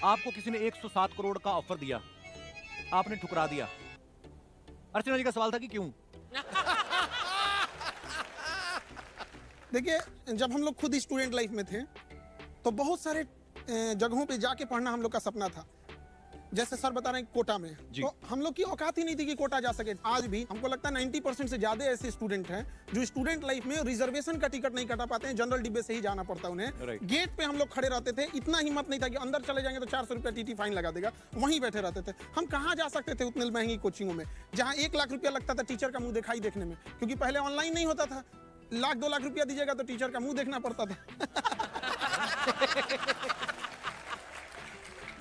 आपको किसी ने 107 करोड़ का ऑफर दिया, आपने ठुकरा दिया। अर्चना जी का सवाल था कि क्यों? देखिए, जब हम लोग खुद स्टूडेंट लाइफ में थे तो बहुत सारे जगहों पे जाके पढ़ना हम लोग का सपना था। जैसे सर बता रहे हैं कोटा में, तो हम लोग की औकात ही नहीं थी कि कोटा जा सके। आज भी हमको लगता है 90% से ज्यादा ऐसे स्टूडेंट हैं जो स्टूडेंट लाइफ में रिजर्वेशन का टिकट नहीं कटा पाते हैं, जनरल डिब्बे से ही जाना पड़ता है उन्हें। गेट पे हम लोग खड़े रहते थे, इतना हिम्मत नहीं था कि अंदर चले जाएंगे तो 400 रुपया टीटी फाइन लगा देगा, वहीं बैठे रहते थे। हम कहाँ जा सकते थे उतनी महंगी कोचिंगों में जहाँ 1 लाख रुपया लगता था टीचर का मुंह दिखाई देखने में, क्योंकि पहले ऑनलाइन नहीं होता था। 1-2 लाख रुपया दीजिएगा तो टीचर का मुंह देखना पड़ता था।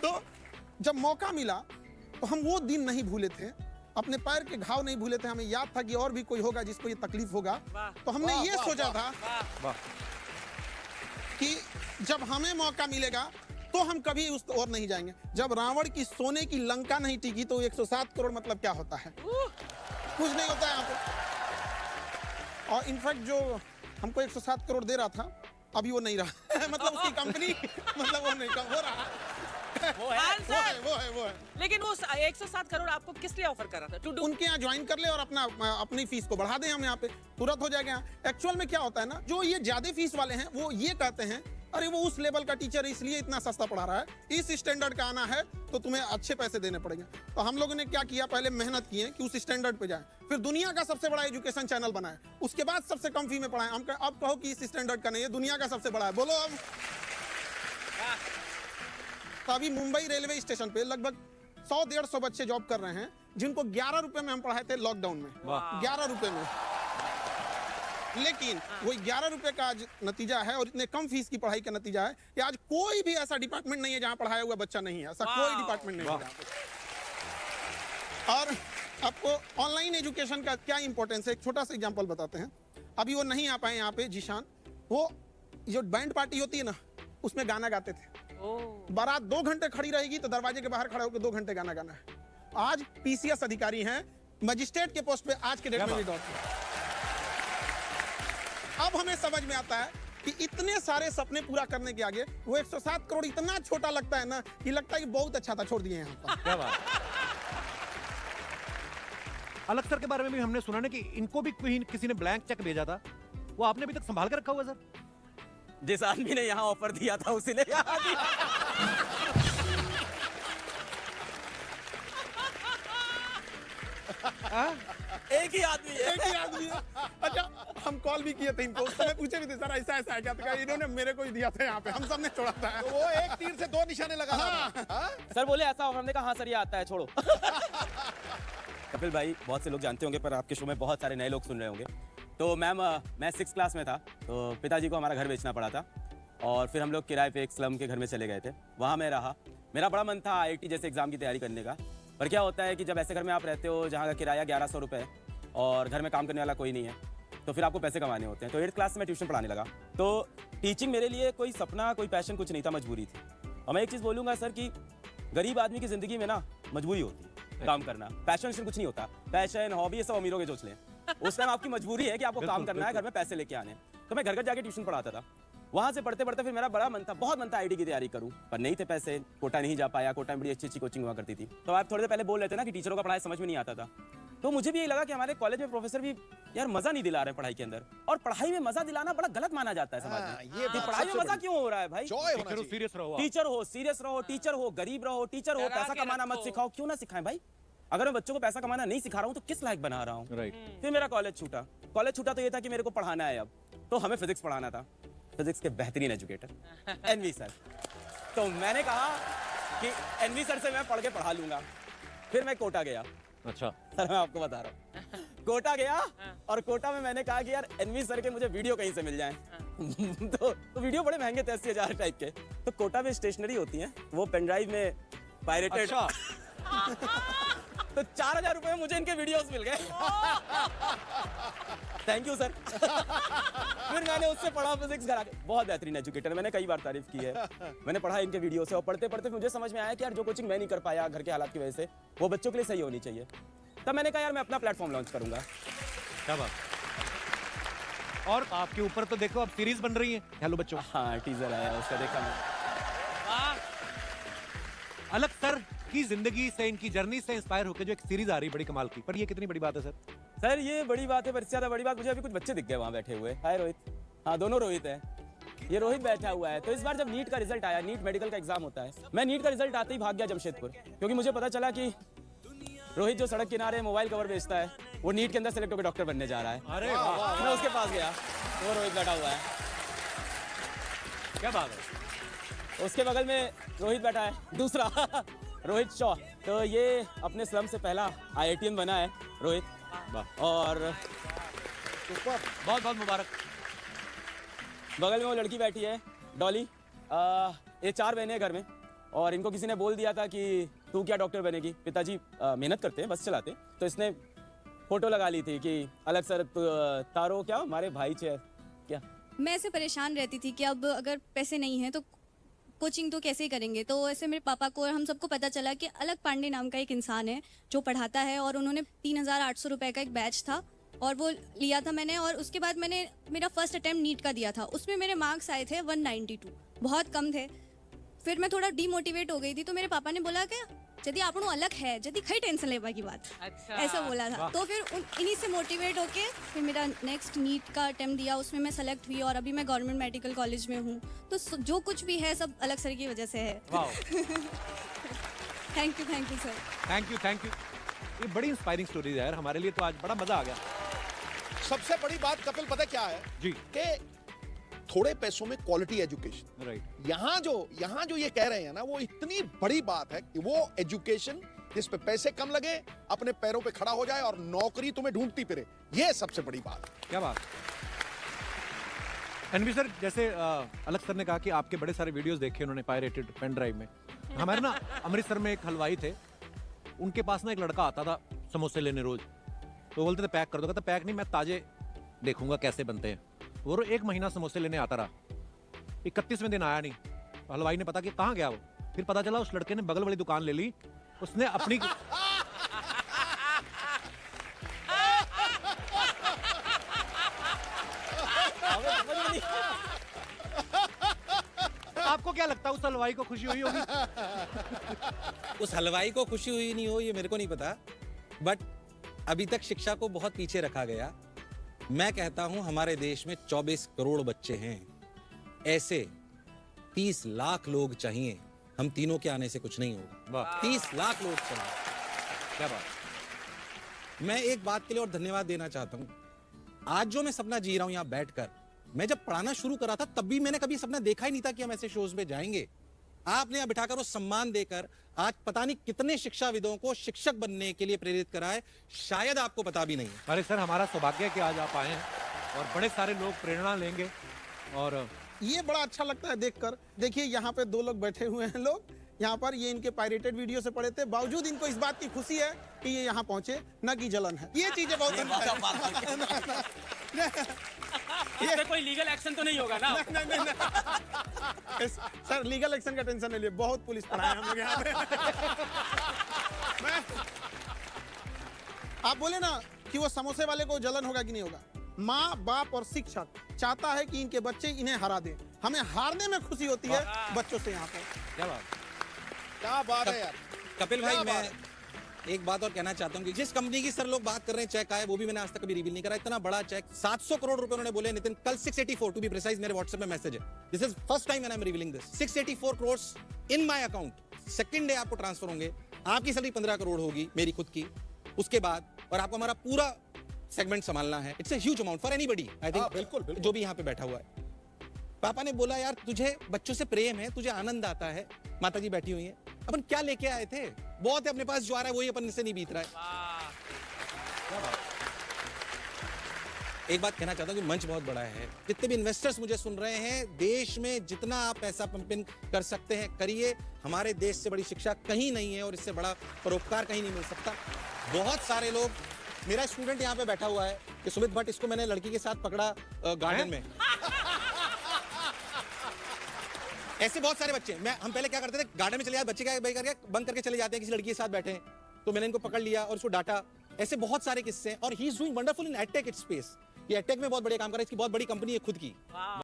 तो जब मौका मिला तो हम वो दिन नहीं भूले थे, अपने पैर के घाव नहीं भूले थे। हमें याद था कि और भी कोई होगा जिसको ये तकलीफ होगा, तो हमने ये सोचा था कि जब हमें मौका मिलेगा तो हम कभी उस ओर नहीं जाएंगे। जब रावण की सोने की लंका नहीं टिकी तो 107 करोड़ मतलब क्या होता है? कुछ नहीं होता है यहाँ पे। और इनफैक्ट जो हमको 107 करोड़ दे रहा था अभी वो नहीं रहा। मतलब उसकी कंपनी, मतलब वो नहीं हो रहा। वो है। लेकिन वो 107 करोड़ आपको किस लिए ऑफर कर रहा था? उनके यहाँ ज्वाइन कर ले और अपनी फीस को बढ़ा दें हम यहाँ पे, तुरंत हो जाएगा। एक्चुअल में क्या होता है ना, जो ये ज्यादा फीस वाले हैं वो ये कहते हैं अरे वो उस लेवल का टीचर है इसलिए इतना सस्ता पढ़ा रहा है, इस स्टैंडर्ड का आना है तो तुम्हें अच्छे पैसे देने पड़ेंगे। तो हम लोगों ने क्या किया, पहले मेहनत की है कि उस स्टैंडर्ड पे जाए, फिर दुनिया का सबसे बड़ा एजुकेशन चैनल बनाए, उसके बाद सबसे कम फी में पढ़ाएं। हम अब कहो कि इस स्टैंडर्ड का नहीं है, दुनिया का सबसे बड़ा है, बोलो अब। तो अभी मुंबई रेलवे स्टेशन पे लगभग 100-150 बच्चे जॉब कर रहे हैं जिनको 11 रुपए में हम पढ़ाए थे लॉकडाउन में। 11 रुपए में। लेकिन वो 11 रुपए का आज नतीजा है और इतने कम फीस की पढ़ाई का नतीजा है कि आज कोई भी ऐसा डिपार्टमेंट नहीं है जहां पढ़ाया हुआ बच्चा नहीं है। ऐसा कोई डिपार्टमेंट नहीं है। और आपको ऑनलाइन एजुकेशन का क्या इंपॉर्टेंस है, एक छोटा सा एग्जांपल बताते हैं। अभी वो नहीं आ पाए यहाँ पे, जीशान, वो जो बैंड पार्टी होती है ना उसमें गाना गाते थे। बारात 2 घंटे खड़ी रहेगी तो दरवाजे के बाहर खड़ा होकर 2 घंटे गाना गाना है। आज पीसीएस अधिकारी हैं, मजिस्ट्रेट के पोस्ट पे आज के डेट में भी दौड़ते। अब हमें समझ में आता है कि इतने सारे सपने पूरा करने के आगे वो 107 करोड़ इतना छोटा लगता है ना कि लगता है कि बहुत अच्छा था, छोड़ दिए यहाँ पर। क्या बात। अलग सर के बारे में भी हमने सुना ना कि इनको भी किसी ने ब्लैंक चेक भेजा था, वो आपने अभी तक संभाल कर रखा हुआ सर? जिस आदमी ने यहाँ ऑफर दिया था उसी ने यहाँ दिया। एक ही आदमी है। अच्छा, हम कॉल भी किए थे इनको, उस समय पूछे भी थे सर ऐसा ऐसा है क्या, तो इन्होंने मेरे को ही दिया था यहाँ पे, हम सब ने छोड़ा था। तो वो एक तीर से 2 निशाने लगा था। सर बोले ऐसा ऑफर, हमने कहा हाँ सर ये आता है, छोड़ो। कपिल भाई बहुत से लोग जानते होंगे पर आपके शो में बहुत सारे नए लोग सुन रहे होंगे। तो मैम मैं 6th क्लास में था तो पिताजी को हमारा घर बेचना पड़ा था और फिर हम लोग किराए पे एक स्लम के घर में चले गए थे। वहाँ मैं रहा, मेरा बड़ा मन था IIT जैसे एग्जाम की तैयारी करने का। पर क्या होता है कि जब ऐसे घर में आप रहते हो जहाँ का किराया 1100 रुपये और घर में काम करने वाला कोई नहीं है तो फिर आपको पैसे कमाने होते हैं। तो 8th क्लास में ट्यूशन पढ़ाने लगा। तो टीचिंग मेरे लिए कोई सपना कोई पैशन कुछ नहीं था, मजबूरी थी। और मैं एक चीज़ बोलूँगा सर कि गरीब आदमी की ज़िंदगी में ना मजबूरी होती है काम करना, पैशन कुछ नहीं होता। पैशन हॉबी ये सब अमीरों के चोचले हैं। उस टाइम आपकी मजबूरी है कि आपको काम करना है, घर में पैसे लेके आने। तो मैं घर घर जाके ट्यूशन पढ़ाता था। वहाँ से पढ़ते पढ़ते फिर मेरा बड़ा मन था, बहुत मन था IIT की तैयारी करूँ, पर नहीं थे पैसे, कोटा नहीं जा पाया। कोटा में बड़ी अच्छी अच्छी कोचिंग हुआ करती थी। तो आप थोड़े देर पहले बोल रहे थे ना कि टीचरों का पढ़ाई समझ में नहीं आता था, तो मुझे भी यही लगा कि हमारे कॉलेज में प्रोफेसर भी यार मजा नहीं दिला रहे पढ़ाई के अंदर। और पढ़ाई में मजा दिलाना बड़ा गलत माना जाता है समाज में। ये पढ़ाई में मजा क्यों हो रहा है भाई? सीरियस रहो, सीरियस रहो, टीचर हो, गरीब रहो, टीचर हो, पैसा कमाना मत सिखाओ। क्यों ना सिखाएं भाई? अगर मैं बच्चों को पैसा कमाना नहीं सिखा रहा हूँ तो किस लायक बना रहा हूँ? फिर मेरा कॉलेज छूटा। कॉलेज छूटा तो ये था कि मेरे को पढ़ाना है अब, तो हमें फिजिक्स पढ़ाना था। फिजिक्स के बेहतरीन एजुकेटर एनवी सर। तो मैंने कहा कि एनवी सर से मैं पढ़ के पढ़ा लूंगा। फिर मैं कोटा गया। अच्छा सर मैं आपको बता रहा हूँ, कोटा गया और कोटा में मैंने कहा कि यार एनवी सर के मुझे वीडियो कहीं से मिल जाए। तो वीडियो बड़े महंगे थे, 80,000 टाइप के। तो कोटा में स्टेशनरी होती है, वो पेन ड्राइव में पायरेटेड। तो 4,000 रुपए में मुझे इनके वीडियोस मिल गए। Thank you sir. फिर मैंने उससे पढ़ा फिजिक्स घर आके। बहुत बेहतरीन एजुकेटर, मैंने कई बार तारीफ की है। मैंने पढ़ा इनके वीडियो से और पढ़ते पढ़ते मुझे समझ में आया कि यार जो कोचिंग मैं नहीं कर पाया घर के हालात की वजह से, वो बच्चों के लिए सही होनी चाहिए। तब मैंने कहा यार मैं अपना प्लेटफॉर्म लॉन्च करूंगा। क्या बात। और आपके ऊपर तो देखो अब सीरीज बन रही है हेलो बच्चों। हाँ टीजर आया उसका, देखा मैं। अलग सर की जिंदगी से, इनकी जर्नी से इंस्पायर होकर जो एक सीरीज आ रही है बड़ी कमाल की, पर ये कितनी बड़ी बात है सर? सर ये बड़ी बात है, पर इससे ज्यादा बड़ी बात मुझे अभी कुछ बच्चे दिख गए वहाँ बैठे हुए। हाय रोहित। हाँ, दोनों रोहित हैं। ये रोहित बैठा हुआ है। तो इस बार जब नीट का रिजल्ट आया, नीट मेडिकल का एग्जाम होता है, मैं नीट का रिजल्ट आते ही भाग गया जमशेदपुर, क्योंकि मुझे पता चला कि रोहित जो सड़क किनारे मोबाइल कवर बेचता है, वो नीट के अंदर सेलेक्ट होकर डॉक्टर बनने जा रहा है। अरे मैं उसके पास गया, वो रोहित बैठा हुआ है। क्या बात है। उसके बगल में रोहित बैठा है दूसरा रोहित शॉ। तो ये अपने स्लम से पहला IITian बना है रोहित। और बहुत बहुत मुबारक। बगल में वो लड़की बैठी है डॉली। ये 4 बहनें हैं घर में, और इनको किसी ने बोल दिया था कि तू क्या डॉक्टर बनेगी, पिताजी मेहनत करते हैं, बस चलाते हैं। तो इसने फोटो लगा ली थी कि अलग सर तारो क्या हमारे भाई चे क्या। मैं ऐसे परेशान रहती थी कि अब अगर पैसे नहीं हैं तो कोचिंग तो कैसे ही करेंगे। तो ऐसे मेरे पापा को और हम सबको पता चला कि अलग पांडे नाम का एक इंसान है जो पढ़ाता है, और उन्होंने 3,800 रुपये का एक बैच था और वो लिया था मैंने। और उसके बाद मैंने मेरा फर्स्ट अटेम्प्ट नीट का दिया था, उसमें मेरे मार्क्स आए थे 192, बहुत कम थे। फिर मैं थोड़ा डीमोटिवेट हो गई थी, तो मेरे पापा ने बोला कि यदि आपको अलग है, यदि खई टेंशन लेवा की बात, अच्छा। ऐसा बोला था। तो फिर इन्हीं से मोटिवेट होके फिर मेरा नेक्स्ट नीट का अटेम्प्ट दिया, उसमें मैं सेलेक्ट हुई और अभी मैं गवर्नमेंट मेडिकल कॉलेज में हूँ। तो जो कुछ भी है सब अलग सर की वजह से है। Thank you sir. Thank you. ये बड़ी इंस्पायरिंग स्टोरी है यार, हमारे लिए तो आज बड़ा मजा आ गया। सबसे बड़ी बात कपिल पता क्या है जी। कि थोड़े पैसों में क्वालिटी एजुकेशन। राइट। यहाँ जो ये कह रहे हैं ना, वो इतनी बड़ी बात है कि वो एजुकेशन जिस पे पैसे कम लगे, अपने पैरों पे खड़ा हो जाए और नौकरी तुम्हें ढूंढती फिरे, ये सबसे बड़ी बात है। क्या बात। एनवी सर, जैसे अलग सर ने कहा कि आपके बड़े सारे वीडियोस देखे उन्होंने पायरेटेड पेन ड्राइव में। हमारे ना अमृतसर में एक हलवाई थे, उनके पास ना एक लड़का आता था समोसे लेने रोज। तो बोलते थे पैक कर दो, कहता पैक नहीं, मैं ताजे देखूंगा कैसे बनते हैं। वो 1 महीना समोसे लेने आता रहा, 31वें दिन आया नहीं। तो हलवाई ने पता कि कहाँ गया वो, फिर पता चला उस लड़के ने बगल वाली दुकान ले ली, उसने अपनी आपको क्या लगता है उस हलवाई को खुशी हुई होगी? उस हलवाई को खुशी हुई नहीं हो ये मेरे को नहीं पता, बट अभी तक शिक्षा को बहुत पीछे रखा गया। मैं कहता हूं हमारे देश में 24 करोड़ बच्चे हैं, ऐसे 30 लाख लोग चाहिए। हम तीनों के आने से कुछ नहीं होगा। 30 लाख लोग चाहिए। क्या बात। मैं एक बात के लिए और धन्यवाद देना चाहता हूं। आज जो मैं सपना जी रहा हूं यहां बैठकर, मैं जब पढ़ाना शुरू करा था तब भी मैंने कभी सपना देखा ही नहीं था कि हम ऐसे शोज में जाएंगे। आपने यहाँ बिठाकर वो सम्मान देकर आज पता नहीं कितने शिक्षाविदों को शिक्षक बनने के लिए प्रेरित करा है, शायद आपको पता भी नहीं है। अरे सर, हमारा सौभाग्य है कि आज आप आए हैं और बड़े सारे लोग प्रेरणा लेंगे। और ये बड़ा अच्छा लगता है देखकर। देखिए यहाँ पे 2 लोग बैठे हुए हैं लोग यहाँ पर, ये इनके पायरेटेड वीडियो से पढ़े थे, बावजूद इनको इस बात की खुशी है कि ये यहाँ पहुंचे, न कि जलन है। ये चीजें बहुत इससे कोई लीगल एक्शन तो नहीं होगा ना? सर लीगल एक्शन का टेंशन नहीं लिए, बहुत पुलिस पढ़ाए हम लोग यहाँ पे। आप बोले ना कि वो समोसे वाले को जलन होगा कि नहीं होगा। माँ बाप और शिक्षक चाहता है कि इनके बच्चे इन्हें हरा दें। हमें हारने में खुशी होती है बच्चों से यहाँ पर। क्या बात। क्या बात है यार। कपिल भाई, क्या बात मैं एक बात और कहना चाहता हूँ कि जिस कंपनी की सर लोग बात कर रहे हैं चेक आए, वो भी मैंने आज तक कभी रिवील नहीं करा। इतना बड़ा चेक 700 करोड़ रुपए उन्होंने बोले नितिन, कल 684 टू बी प्रिसाइज मेरे व्हाट्सएप में मैसेज है। This is first time when I am revealing this. 684 crore in my account. Second day आपको ट्रांसफर होंगे, आपकी सैलरी 15 करोड़ होगी मेरी खुद की, उसके बाद और आपको हमारा पूरा सेगमेंट संभालना है। It's a huge amount for anybody, I think. बिल्कुल। जो भी यहाँ पे बैठा हुआ है। पापा ने बोला यार तुझे बच्चों से प्रेम है, तुझे आनंद आता है। माता जी बैठी हुई है, अपन क्या लेके आए थे, बहुत है अपने पास, जो आ रहा है वही अपन से नहीं बीत रहा है। एक बात कहना चाहता हूँ कि मंच बहुत बड़ा है। जितने भी इन्वेस्टर्स मुझे सुन रहे हैं, देश में जितना आप पैसा पंप इन कर सकते हैं करिए। हमारे देश से बड़ी शिक्षा कहीं नहीं है और इससे बड़ा परोपकार कहीं नहीं मिल सकता। बहुत सारे लोग, मेरा स्टूडेंट यहाँ पे बैठा हुआ है कि सुमित भट्ट, इसको मैंने लड़की के साथ पकड़ा गार्डन में। ऐसे बहुत सारे बच्चे, हम पहले क्या करते थे, गार्डन में चले जाते, बच्चे क्या करके बंद करके चले जाते हैं, किसी लड़की के साथ बैठे हैं, तो मैंने इनको पकड़ लिया और उसको डांटा। ऐसे बहुत सारे किस्से हैं और he is doing wonderful in edtech space. ये एडटेक में बहुत बड़े काम कर रहा है, इसकी बहुत बड़ी कंपनी है खुद की।